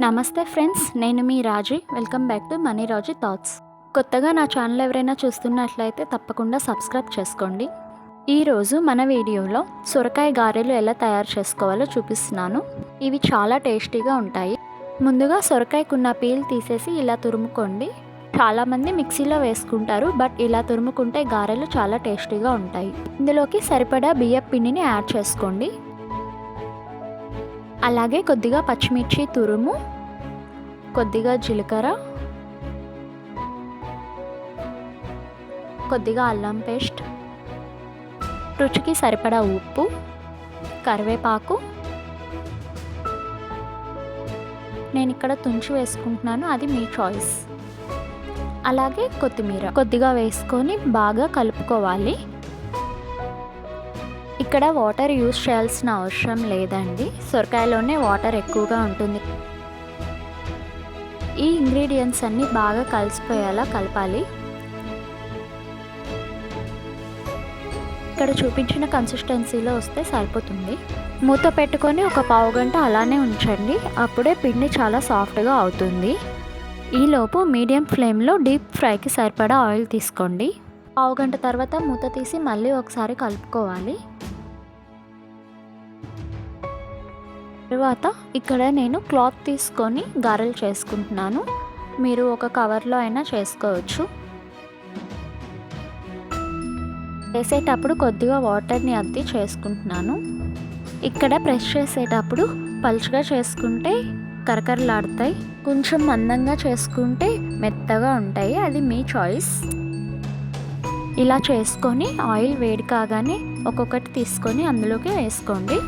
నమస్తే ఫ్రెండ్స్, నేను మీ Raji. Welcome back to money Raji thoughts. కొత్తగా నా ఛానల్ ఎవరైనా చూస్తున్నట్లయితే తప్పకుండా సబ్స్క్రైబ్ చేసుకోండి. ఈరోజు మన వీడియోలో సొరకాయ గారెలు ఎలా తయారు చేసుకోవాలో చూపిస్తున్నాను. ఇవి చాలా టేస్టీగా ఉంటాయి. ముందుగా సొరకాయకున్న పీల్ తీసేసి ఇలా తురుముకోండి. చాలామంది మిక్సీలో వేసుకుంటారు, బట్ ఇలా తురుముకుంటే గారెలు చాలా టేస్టీగా ఉంటాయి. ఇందులోకి సరిపడా బియ్యం పిండిని యాడ్ చేసుకోండి. అలాగే కొద్దిగా పచ్చిమిర్చి తురుము, కొద్దిగా జీలకర్ర, కొద్దిగా అల్లం పేస్ట్, రుచికి సరిపడా ఉప్పు, కరివేపాకు, నేను ఇక్కడ తుంచి వేసుకుంటున్నాను, అది మీ చాయిస్. అలాగే కొత్తిమీర కొద్దిగా వేసుకొని బాగా కలుపుకోవాలి. ఇక్కడ వాటర్ యూజ్ చేయాల్సిన అవసరం లేదండి, సొరకాయలోనే వాటర్ ఎక్కువగా ఉంటుంది. ఈ ఇంగ్రీడియంట్స్ అన్నీ బాగా కలిసిపోయేలా కలపాలి. ఇక్కడ చూపించిన కన్సిస్టెన్సీలో వస్తే సరిపోతుంది. మూత పెట్టుకొని ఒక పావు గంట అలానే ఉంచండి, అప్పుడే పిండి చాలా సాఫ్ట్గా అవుతుంది. ఈలోపు మీడియం ఫ్లేమ్లో డీప్ ఫ్రైకి సరిపడా ఆయిల్ తీసుకోండి. పావు గంట తర్వాత మూత తీసి మళ్ళీ ఒకసారి కలుపుకోవాలి. తర్వాత ఇక్కడ నేను క్లాత్ తీసుకొని గారెలు చేసుకుంటున్నాను. మీరు ఒక కవర్లో అయినా చేసుకోవచ్చు. చేసేటప్పుడు కొద్దిగా వాటర్ని అద్ది చేసుకుంటున్నాను. ఇక్కడ ప్రెస్ చేసేటప్పుడు పలుచగా చేసుకుంటే కరకరలాడతాయి, కొంచెం మందంగా చేసుకుంటే మెత్తగా ఉంటాయి, అది మీ చాయిస్. ఇలా చేసుకొని ఆయిల్ వేడి కాగానే ఒక్కొక్కటి తీసుకొని అందులోకి వేసుకోండి.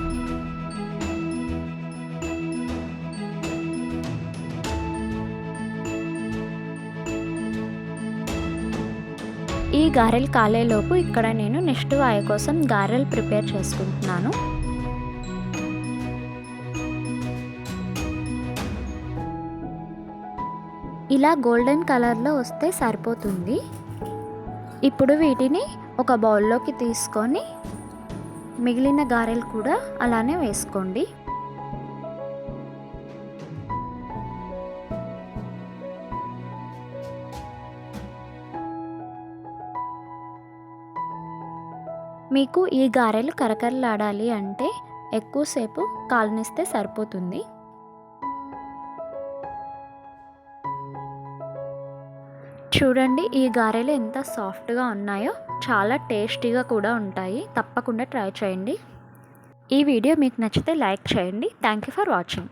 ఈ గారెలు కాలేలోపు ఇక్కడ నేను నెక్స్ట్ వాయి కోసం గారెలు ప్రిపేర్ చేసుకుంటున్నాను. ఇలా గోల్డెన్ కలర్లో వస్తే సరిపోతుంది. ఇప్పుడు వీటిని ఒక బౌల్లోకి తీసుకొని మిగిలిన గారెలు కూడా అలానే వేసుకోండి. మీకు ఈ గారెలు కరకరలాడాలి అంటే ఎక్కువసేపు కాలనిస్తే సరిపోతుంది. చూడండి, ఈ గారెలు ఎంత సాఫ్ట్గా ఉన్నాయో, చాలా టేస్టీగా కూడా ఉంటాయి. తప్పకుండా ట్రై చేయండి. ఈ వీడియో మీకు నచ్చితే లైక్ చేయండి. Thank you for watching.